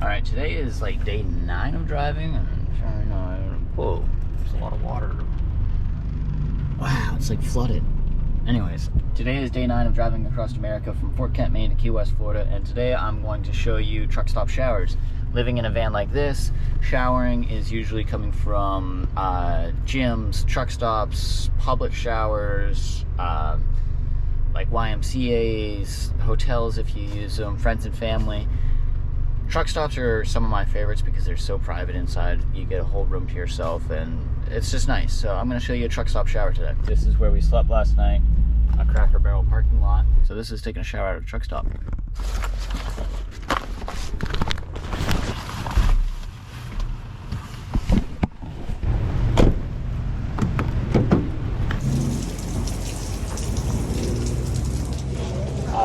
All right, today is like day 9 of driving, and whoa, there's a lot of water. Wow, it's like flooded. Anyways, today is day 9 of driving across America from Fort Kent, Maine to Key West, Florida, and today I'm going to show you truck stop showers. Living in a van like this, showering is usually coming from gyms, truck stops, public showers, like YMCAs, hotels if you use them, friends and family. Truck stops are some of my favorites because they're so private inside. You get a whole room to yourself and it's just nice. So I'm going to show you a truck stop shower today. This is where we slept last night, a Cracker Barrel parking lot. So this is taking a shower at a truck stop.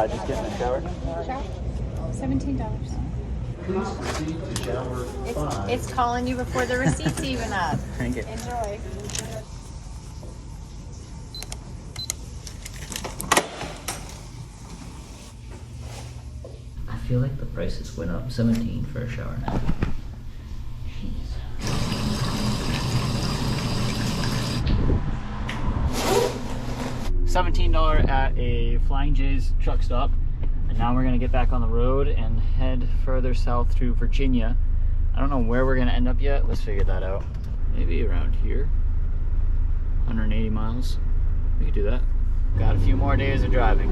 Just getting a shower. Shower? $17. It's calling you before the receipt's even up. Thank you. Enjoy. I feel like the prices went up. $17 for a shower now. Jeez. $17 at a Flying J's truck stop. And now we're gonna get back on the road and head further south through Virginia. I don't know where we're gonna end up yet. Let's figure that out. Maybe around here. 180 miles. We could do that. Got a few more days of driving.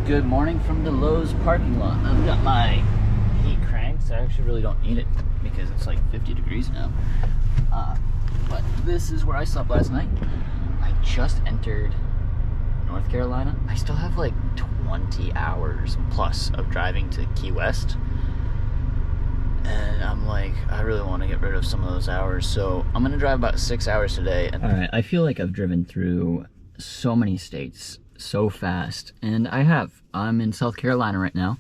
Good morning from the Lowe's parking lot. I've got my heat cranked. I actually really don't need it because it's like 50 degrees now. But this is where I slept last night. I just entered North Carolina. I still have like 20 hours plus of driving to Key West. And I'm like, I really want to get rid of some of those hours. So I'm going to drive about 6 hours today. All right, I feel like I've driven through so many states so fast, and I'm in South Carolina right now.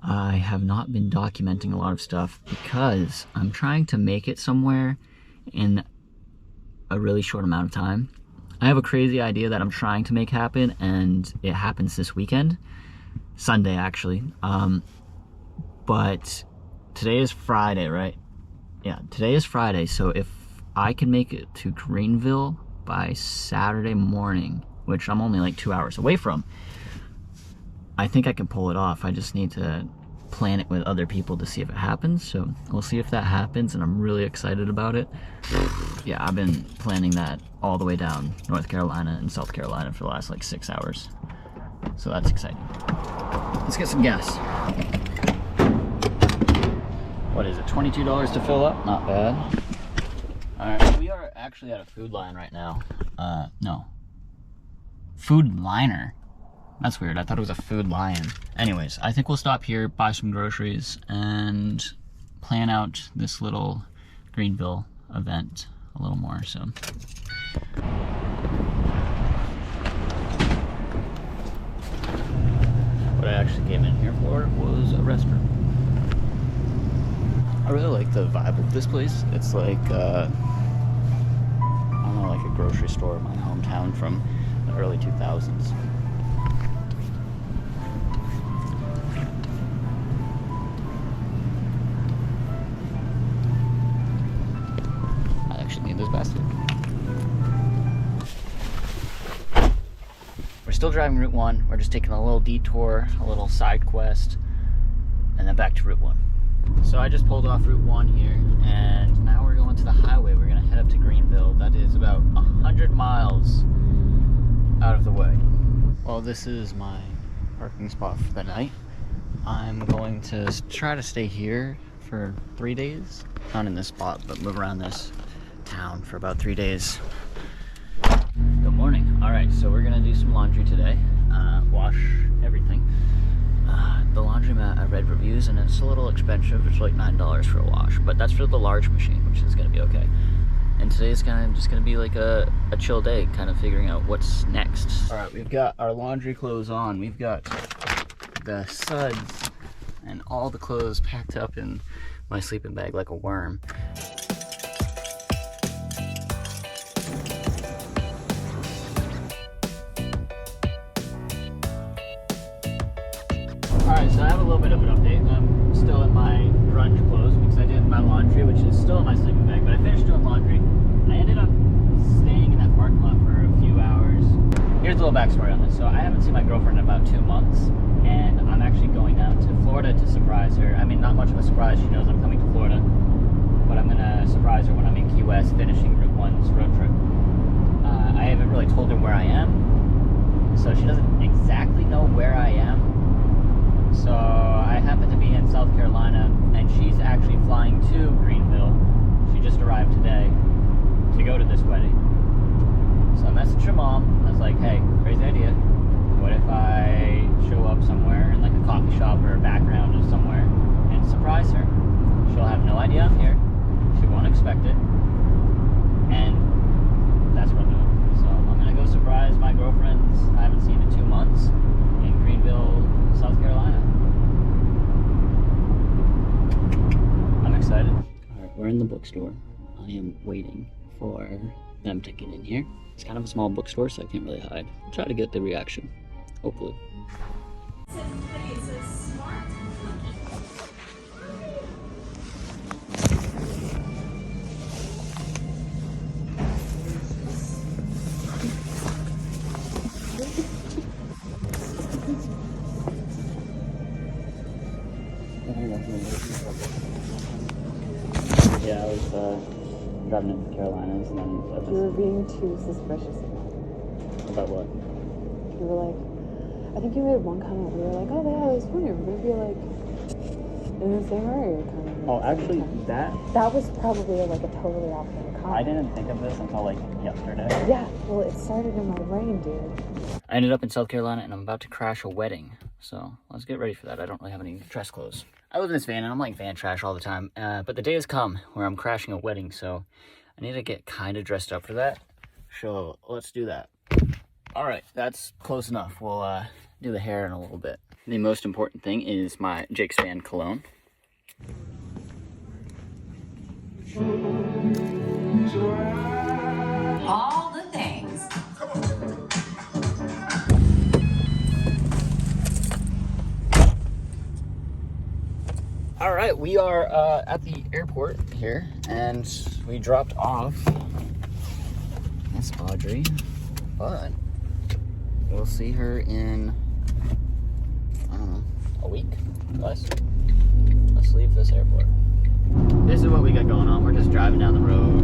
I have not been documenting a lot of stuff because I'm trying to make it somewhere in a really short amount of time. I have a crazy idea that I'm trying to make happen, and it happens this weekend, Sunday actually. But today is Friday, right? Yeah, today is Friday, so if I can make it to Greenville by Saturday morning, which I'm only like 2 hours away from, I think I can pull it off. I just need to plan it with other people to see if it happens. So we'll see if that happens, and I'm really excited about it. Yeah, I've been planning that all the way down North Carolina and South Carolina for the last like 6 hours. So that's exciting. Let's get some gas. What is it, $22 to fill up? Not bad. All right, we are actually at a Food Line right now. No. Food Liner. That's weird. I thought it was a Food Lion. Anyways, I think we'll stop here, buy some groceries, and plan out this little Greenville event a little more. So, what I actually came in here for was a restaurant. I really like the vibe of this place. It's like, I don't know, like a grocery store in my hometown from the early 2000s. I actually need this basket. We're still driving Route 1. We're just taking a little detour, a little side quest, and then back to Route 1. So I just pulled off Route 1 here, and now we're going to the highway. We're gonna head up to Greenville. That is about 100 miles out of the way. Well, this is my parking spot for the night. I'm going to try to stay here for 3 days. Not in this spot, but move around this town for about 3 days. Good morning. All right, so we're gonna do some laundry today. Wash everything. The laundromat, I read reviews, and it's a little expensive. It's like $9 for a wash, but that's for the large machine, which is gonna be okay. And today's kind of just gonna be like a chill day, kind of figuring out what's next. All right, we've got our laundry clothes on. We've got the suds and all the clothes packed up in my sleeping bag like a worm. Alright, so I have a little bit of an update. I'm still in my grunge clothes because I did my laundry, which is still in my sleeping bag, but I finished doing laundry. I ended up staying in that parking lot for a few hours. Here's a little backstory on this. So I haven't seen my girlfriend in about 2 months, and I'm actually going down to Florida to surprise her. I mean, not much of a surprise. She knows I'm coming to Florida, but I'm going to surprise her when I'm in Key West finishing Route 1's road trip. I haven't really told her where I am, so she doesn't exactly know where I am. So I happen to be in South Carolina, and she's actually flying to Greenville. She just arrived today to go to this wedding. So I messaged her mom. I was like, hey, crazy idea. What if I show up somewhere in like a coffee shop or a background of somewhere and surprise her? She'll have no idea I'm here. She won't expect it. And that's what I'm doing. So I'm going to go surprise my girlfriends I haven't seen in 2 months in Greenville, South Carolina. I'm excited. Alright, we're in the bookstore. I am waiting for them to get in here. It's kind of a small bookstore, so I can't really hide. I'll try to get the reaction, hopefully. Yeah, I was driving into the Carolinas, and then you were being too suspicious about what? You were like, I think you made one comment. We were like, oh yeah, I was wondering, would it be like in the same area kind of? Oh, actually, that was probably like a totally opposite comment. I didn't think of this until like yesterday. Yeah, well, it started in my brain, dude. I ended up in South Carolina, and I'm about to crash a wedding, so let's get ready for that. I don't really have any dress clothes. I live in this van, and I'm like van trash all the time, but the day has come where I'm crashing a wedding, so I need to get kind of dressed up for that. So let's do that. All right, that's close enough. We'll do the hair in a little bit. The most important thing is my Jakesvan cologne. All the things. All right, we are at the airport here, and we dropped off Miss Audrey, but we'll see her in, I don't know, a week, less. Let's leave this airport. This is what we got going on. We're just driving down the road.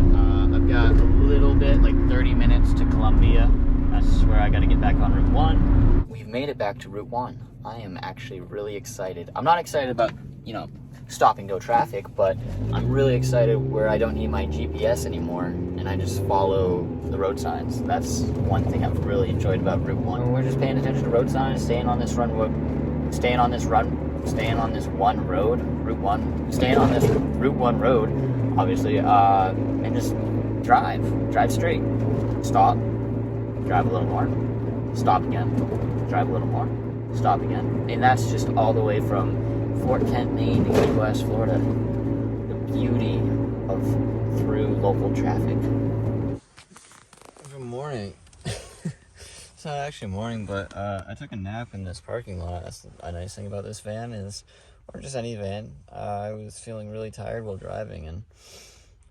I've got a little bit, like 30 minutes to Columbia. That's where I got to get back on Route 1. We've made it back to Route 1. I am actually really excited. I'm not excited about, you know, stop and go traffic, but I'm really excited where I don't need my GPS anymore and I just follow the road signs. That's one thing I've really enjoyed about Route 1. We're just paying attention to road signs, staying on this one road, obviously, and just drive straight, stop, drive a little more, stop again, drive a little more, stop again. And that's just all the way from Fort Kent, Maine to Key West, Florida. The beauty of through local traffic. Good morning. It's not actually morning, but I took a nap in this parking lot. That's a nice thing about this van is, or just any van, I was feeling really tired while driving and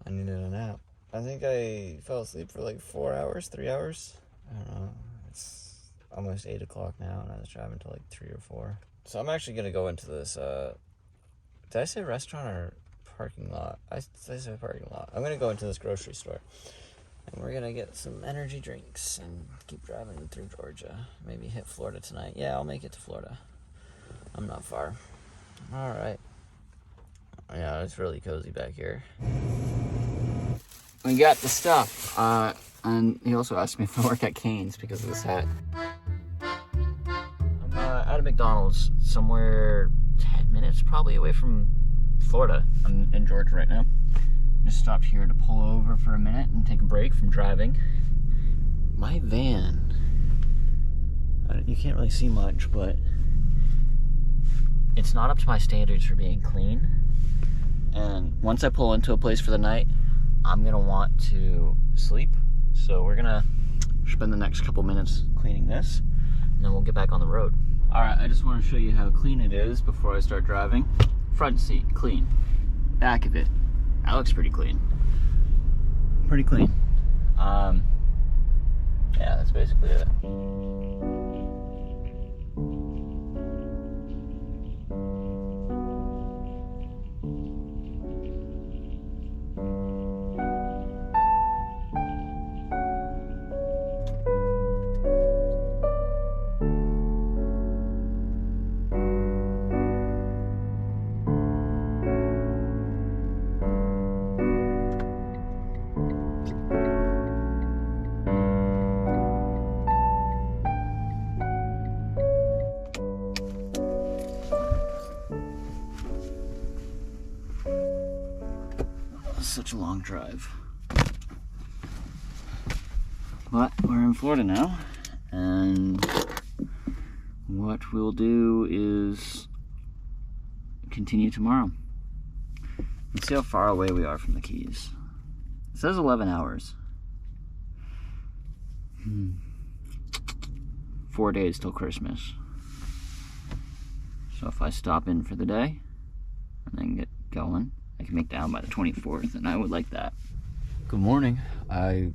I needed a nap. I think I fell asleep for like 4 hours, 3 hours. I don't know. It's almost 8 o'clock now and I was driving till like 3 or 4. So I'm actually going to go into this, did I say restaurant or parking lot? I said parking lot. I'm going to go into this grocery store. And we're going to get some energy drinks and keep driving through Georgia. Maybe hit Florida tonight. Yeah, I'll make it to Florida. I'm not far. All right. Yeah, it's really cozy back here. We got the stuff. And he also asked me if I work at Cane's because of this hat. I'm at a McDonald's somewhere 10 minutes probably away from Florida. I'm in Georgia right now. Just stopped here to pull over for a minute and take a break from driving. My van, you can't really see much, but it's not up to my standards for being clean. And once I pull into a place for the night, I'm gonna want to sleep. So we're gonna spend the next couple minutes cleaning this, and then we'll get back on the road. All right, I just want to show you how clean it is before I start driving. Front seat, clean. Back of it, that looks pretty clean. Pretty clean. Yeah, that's basically it. Such a long drive. But we're in Florida now, and what we'll do is continue tomorrow. Let's see how far away we are from the Keys. It says 11 hours. 4 days till Christmas. So if I stop in for the day and then get going, I can make down by the 24th, and I would like that. Good morning. I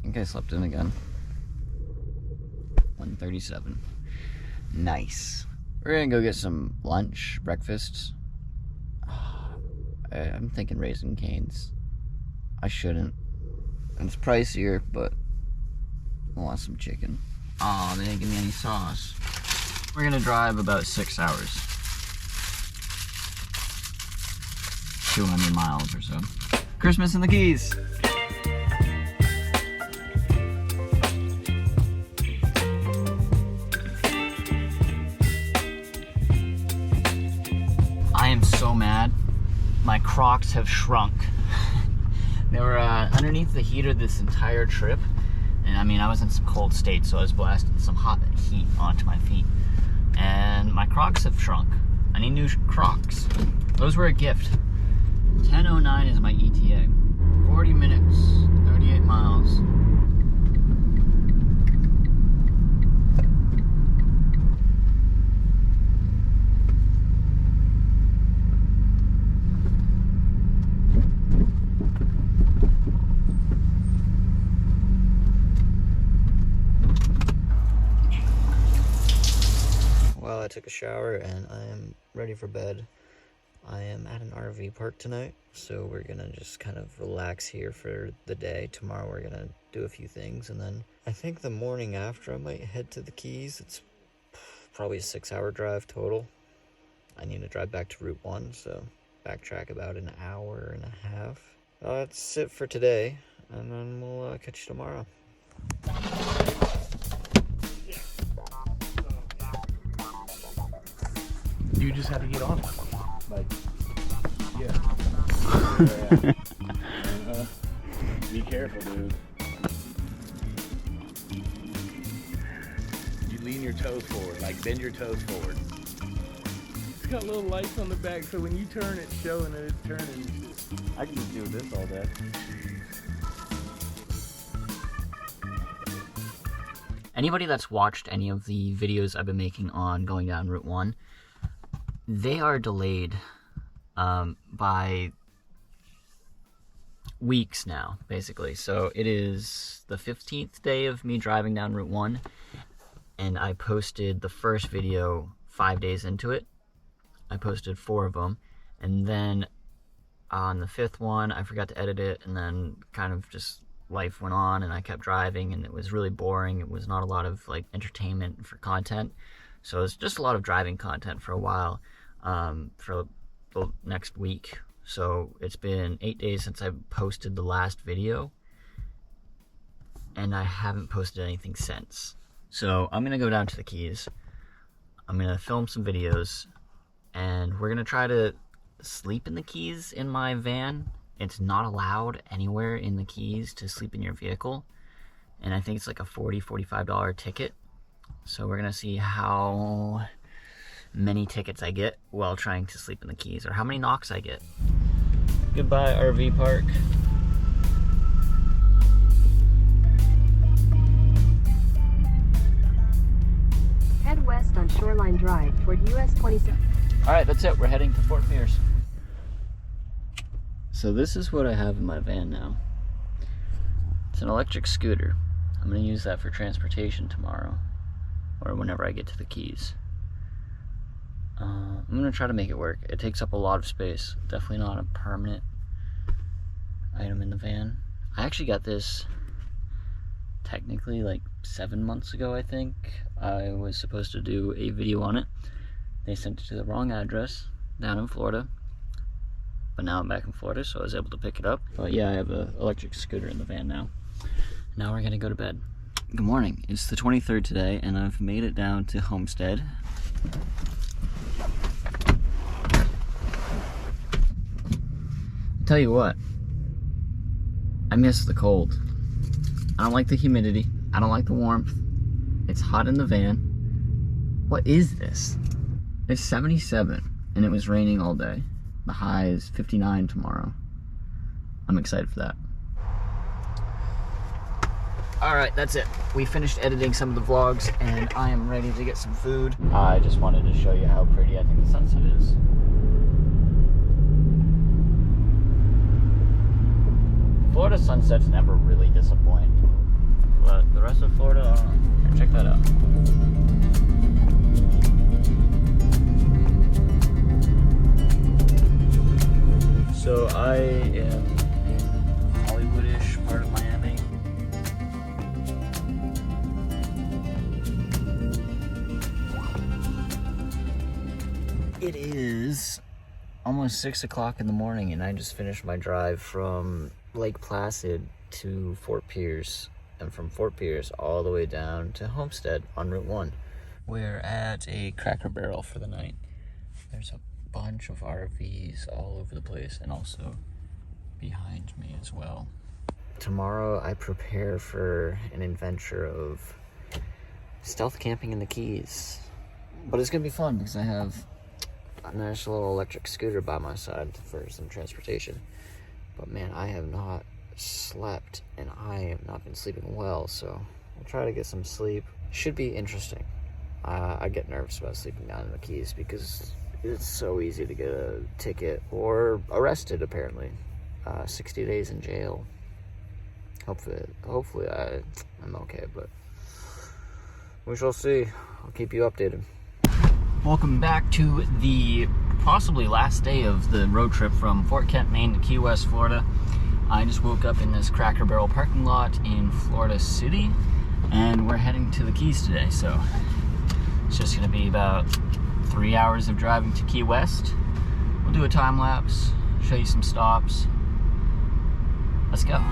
think I slept in again. 1:37. Nice. We're gonna go get some lunch, breakfast. I'm thinking Raising Cane's. I shouldn't. It's pricier, but I want some chicken. Oh, they didn't give me any sauce. We're gonna drive about 6 hours. 200 miles or so. Christmas in the Keys. I am so mad. My Crocs have shrunk. They were underneath the heater this entire trip. And I mean, I was in some cold states, so I was blasting some hot heat onto my feet. And my Crocs have shrunk. I need new Crocs. Those were a gift. 10:09 is my ETA. 40 minutes, 38 miles. Well, I took a shower and I am ready for bed. I am at an RV park tonight, so we're gonna just kind of relax here for the day. Tomorrow we're gonna do a few things, and then I think the morning after I might head to the Keys. It's probably a 6-hour drive total. I need to drive back to Route 1, so backtrack about an hour and a half. That's it for today, and then we'll catch you tomorrow. You just had to get on it. Like, yeah. Be careful, dude. You lean your toes forward, like bend your toes forward. It's got little lights on the back, so when you turn, it's showing that it's turning. I can just do this all day. Anybody that's watched any of the videos I've been making on going down Route 1, they are delayed by weeks now, basically. So it is the 15th day of me driving down Route 1, and I posted the first video 5 days into it. I posted 4 of them, and then on the 5th one, I forgot to edit it, and then kind of just life went on, and I kept driving, and it was really boring. It was not a lot of like entertainment for content, so it's just a lot of driving content for a while, for the next week. So it's been 8 days since I posted the last video, and I haven't posted anything since. So I'm gonna go down to the Keys. I'm gonna film some videos, and we're gonna try to sleep in the Keys in my van. It's not allowed anywhere in the Keys to sleep in your vehicle, and I think it's like a $40-$45 ticket. So we're gonna see how many tickets I get while trying to sleep in the Keys, or how many knocks I get. Goodbye, RV park. Head west on Shoreline Drive toward US 27. All right, that's it. We're heading to Fort Pierce. So this is what I have in my van now. It's an electric scooter. I'm gonna use that for transportation tomorrow, or whenever I get to the Keys. I'm gonna try to make it work. It takes up a lot of space. Definitely not a permanent item in the van. I actually got this technically like 7 months ago, I think. I was supposed to do a video on it. They sent it to the wrong address down in Florida. But now I'm back in Florida, so I was able to pick it up. But yeah, I have an electric scooter in the van now. Now we're gonna go to bed. Good morning. It's the 23rd today, and I've made it down to Homestead. Tell you what, I miss the cold. I don't like the humidity. I don't like the warmth. It's hot in the van. What is this? It's 77, and it was raining all day. The high is 59 tomorrow. I'm excited for that. All right, that's it. We finished editing some of the vlogs, and I am ready to get some food. I just wanted to show you how pretty I think the sunset is. Florida sunsets never really disappoint, but the rest of Florida, check that out. So I am in Hollywood-ish part of Miami. It is almost 6 o'clock in the morning, and I just finished my drive from Lake Placid to Fort Pierce, and from Fort Pierce all the way down to Homestead on Route 1. We're at a Cracker Barrel for the night. There's a bunch of RVs all over the place, and also behind me as well. Tomorrow I prepare for an adventure of stealth camping in the Keys. But it's gonna be fun because I have a nice little electric scooter by my side for some transportation. But man, I have not slept, and I have not been sleeping well, so I'll try to get some sleep. Should be interesting. I get nervous about sleeping down in the Keys because it's so easy to get a ticket or arrested, apparently. 60 days in jail. Hopefully I'm okay, but we shall see. I'll keep you updated. Welcome back to the possibly last day of the road trip from Fort Kent, Maine to Key West, Florida. I just woke up in this Cracker Barrel parking lot in Florida City, and we're heading to the Keys today. So it's just gonna be about 3 hours of driving to Key West. We'll do a time lapse, show you some stops. Let's go.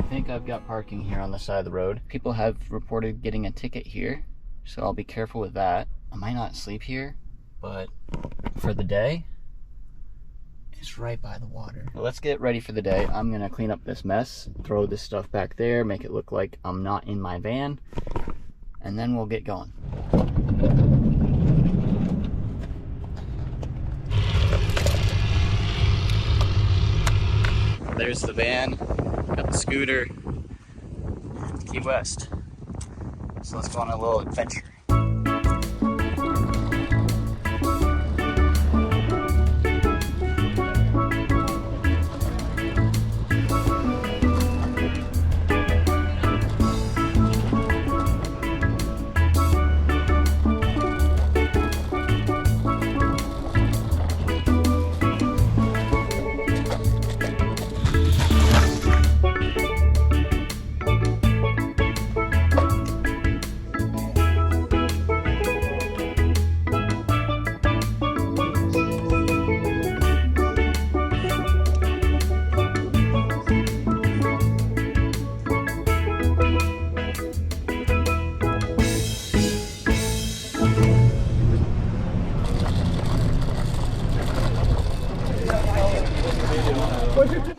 I think I've got parking here on the side of the road. People have reported getting a ticket here, so I'll be careful with that. I might not sleep here, but for the day, is right by the water. Well, let's get ready for the day. I'm gonna clean up this mess, throw this stuff back there, make it look like I'm not in my van, and then we'll get going. There's the van, got the scooter, Key West. So let's go on a little adventure.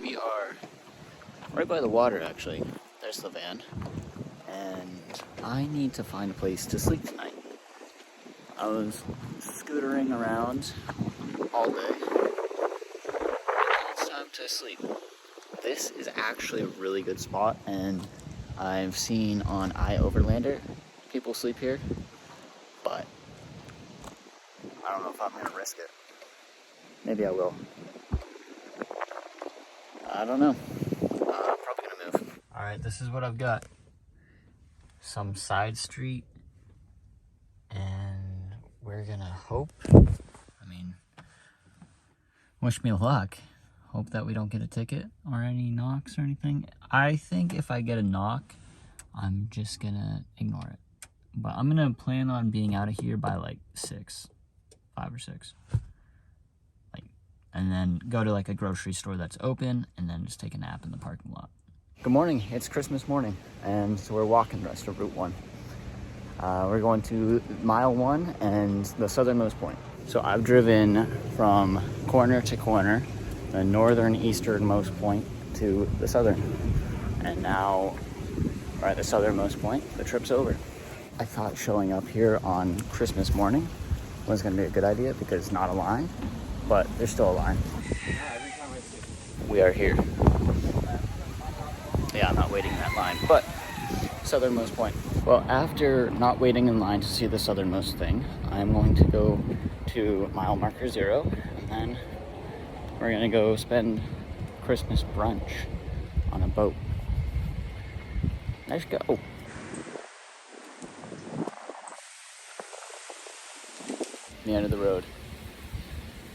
We are right by the water, actually. There's the van. And I need to find a place to sleep tonight. I was scootering around all day. It's time to sleep. This is actually a really good spot, and I've seen on iOverlander people sleep here, but I don't know if I'm gonna risk it. Maybe I will. I don't know. I'm probably gonna move. Alright, this is what I've got. Some side street. And we're gonna hope. I mean, wish me luck. Hope that we don't get a ticket or any knocks or anything. I think if I get a knock, I'm just gonna ignore it. But I'm gonna plan on being out of here by like 5 or 6. And then go to like a grocery store that's open, and then just take a nap in the parking lot. Good morning, it's Christmas morning, and so we're walking the rest of Route 1. We're going to mile 1 and the southernmost point. So I've driven from corner to corner, the northern easternmost point to the southern. And now we're at the southernmost point, the trip's over. I thought showing up here on Christmas morning was gonna be a good idea because it's not a line. But there's still a line. We are here. Yeah, I'm not waiting in that line, but southernmost point. Well, after not waiting in line to see the southernmost thing, I'm going to go to mile marker 0, and then we're gonna go spend Christmas brunch on a boat. Let's go. The end of the road.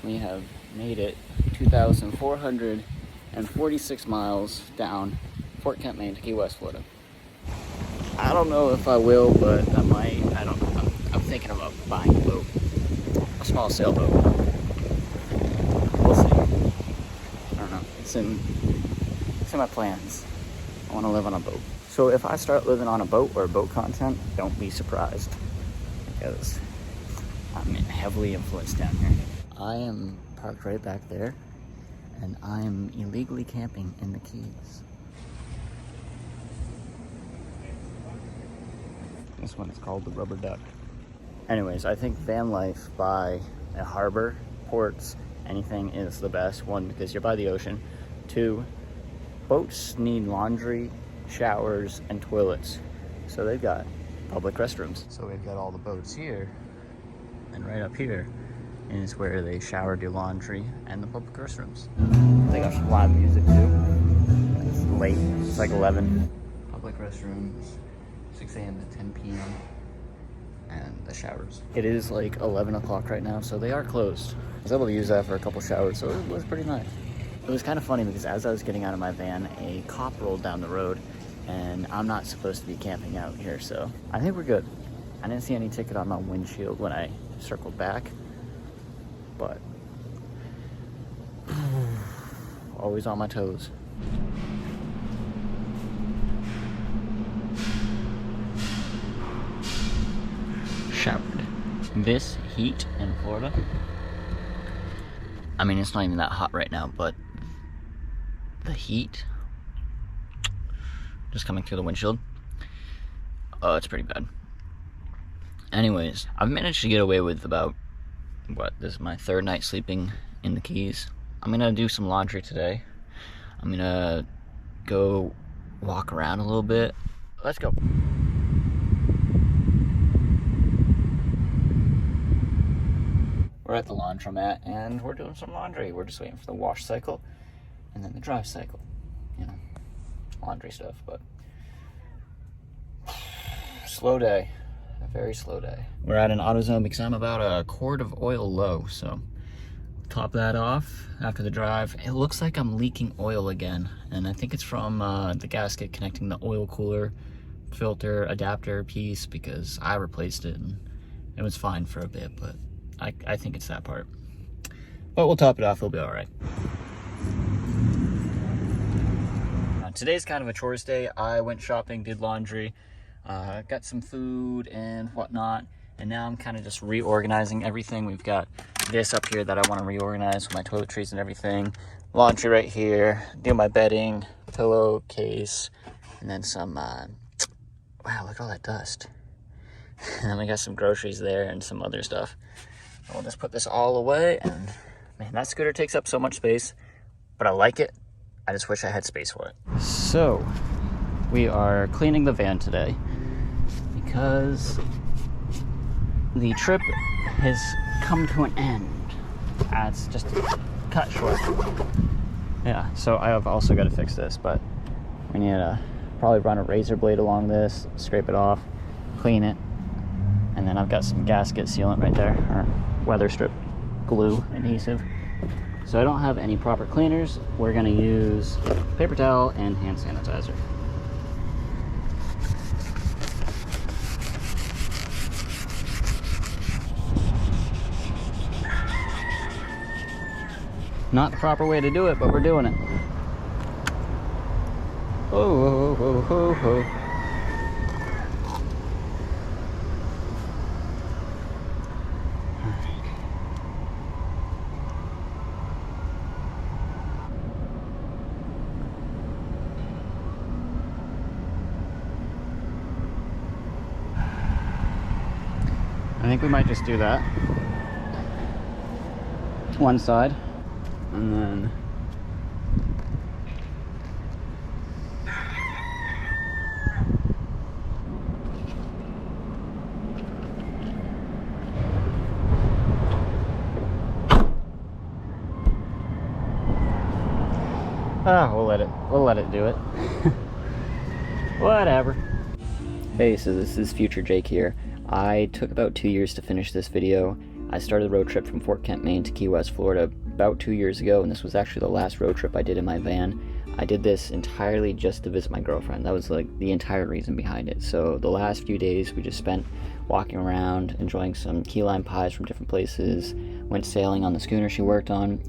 We have made it 2,446 miles down Fort Kent, Maine to Key West, Florida. I don't know if I will, but I might. I'm thinking about buying a boat, a small sailboat. We'll see. I don't know. It's in my plans. I want to live on a boat. So if I start living on a boat or boat content, don't be surprised, because I'm heavily influenced down here. I am parked right back there, and I am illegally camping in the Keys. This one is called the Rubber Duck. Anyways, I think van life by a harbor, ports, anything is the best. 1, because you're by the ocean. 2, boats need laundry, showers, and toilets. So they've got public restrooms. So we've got all the boats here, and right up here is where they shower, do laundry, and the public restrooms. They got some live music too. It's late, it's like 11. Public restrooms, 6 a.m. to 10 p.m. and the showers. It is like 11 o'clock right now, so they are closed. I was able to use that for a couple showers, so it was pretty nice. It was kind of funny because as I was getting out of my van, a cop rolled down the road, and I'm not supposed to be camping out here, so I think we're good. I didn't see any ticket on my windshield when I circled back, but always on my toes. Showered. This heat in Florida, mean, it's not even that hot right now, but the heat just coming through the windshield, oh, it's pretty bad. Anyways, I've managed to get away with about, this is my 3rd night sleeping in the Keys. I'm gonna do some laundry today. I'm gonna go walk around a little bit. Let's go. We're at the laundromat and we're doing some laundry. We're just waiting for the wash cycle and then the dry cycle. You know, laundry stuff, but slow day. A very slow day. We're at an AutoZone because I'm about a quart of oil low, so top that off after the drive. It looks like I'm leaking oil again, and I think it's from the gasket connecting the oil cooler filter adapter piece, because I replaced it and it was fine for a bit, but I think it's that part. But we'll top it off, it'll be all right. Today's kind of a chores day. I went shopping, did laundry, got some food and whatnot, and now I'm kind of just reorganizing everything. We've got this up here that I want to reorganize with my toiletries and everything. Laundry right here, do my bedding, pillowcase, and then some, wow, look at all that dust. And then we got some groceries there and some other stuff. We'll just put this all away, and man, that scooter takes up so much space, but I like it. I just wish I had space for it. So, we are cleaning the van today because the trip has come to an end. It's just cut short. Yeah, so I have also got to fix this, but we need to probably run a razor blade along this, scrape it off, clean it, and then I've got some gasket sealant right there, or weather strip glue adhesive. So I don't have any proper cleaners. We're gonna use paper towel and hand sanitizer. Not the proper way to do it, but we're doing it. Oh, ho, ho, ho, ho. I think we might just do that. One side, and then we'll let it do it. Whatever. Hey, so this is Future Jake here. I took about 2 years to finish this video. I started the road trip from Fort Kent, Maine to Key West, Florida about 2 years ago, and this was actually the last road trip I did in my van. I did this entirely just to visit my girlfriend. That was like the entire reason behind it. So the last few days we just spent walking around, enjoying some key lime pies from different places, went sailing on the schooner she worked on.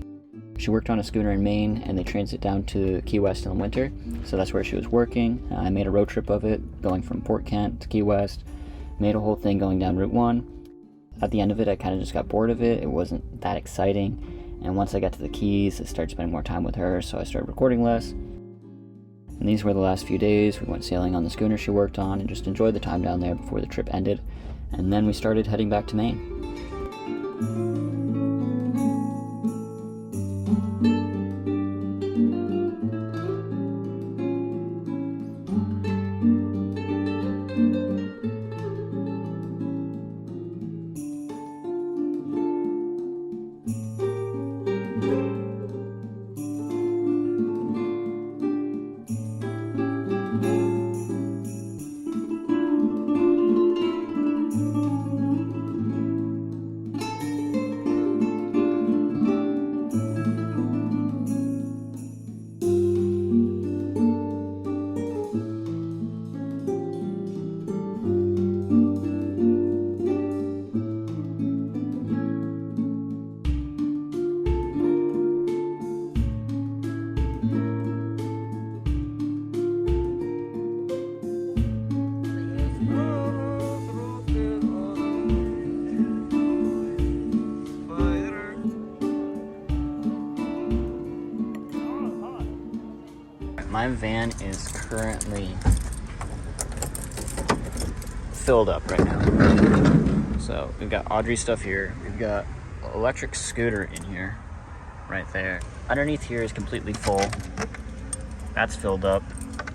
She worked on a schooner in Maine, and they transit down to Key West in the winter, so that's where she was working. I made a road trip of it, going from Fort Kent to Key West, made a whole thing going down Route 1. At the end of it, I kind of just got bored of it. It wasn't that exciting, and once I got to the Keys, I started spending more time with her, so I started recording less. And these were the last few days. We went sailing on the schooner she worked on and just enjoyed the time down there before the trip ended, and then we started heading back to Maine. my van is currently filled up right now. So we've got Audrey's stuff here. We've got electric scooter in here, right there. Underneath here is completely full. That's filled up.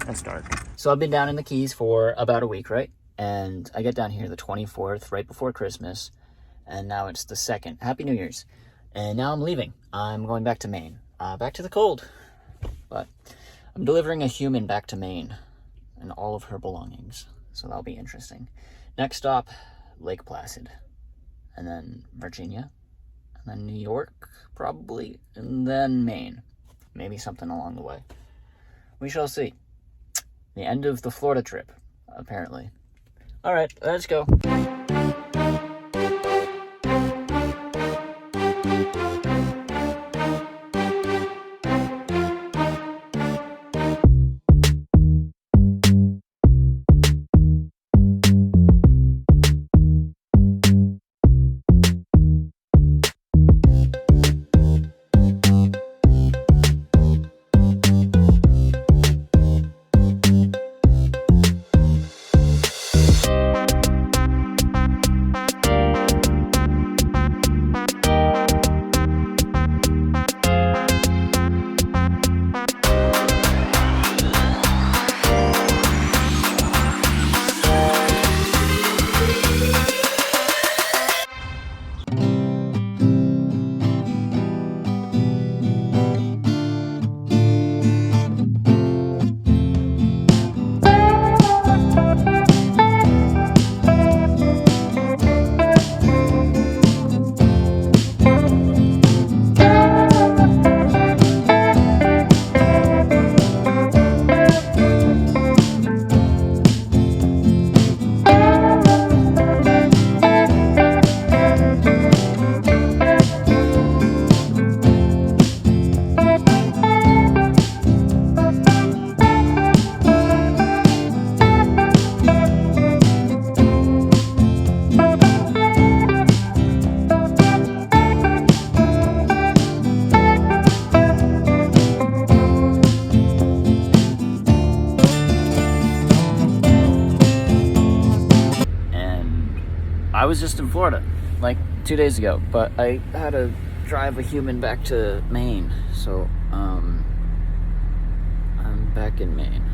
That's dark. So I've been down in the Keys for about a week, right? And I get down here the 24th, right before Christmas. And now it's the 2nd. Happy New Year's. And now I'm leaving. I'm going back to Maine. Back to the cold. But I'm delivering a human back to Maine and all of her belongings. So that'll be interesting. Next stop, Lake Placid. And then Virginia. And then New York, probably. And then Maine. Maybe something along the way. We shall see. The end of the Florida trip, apparently. All right, let's go. I was just in Florida, like 2 days ago, but I had to drive a human back to Maine, so I'm back in Maine.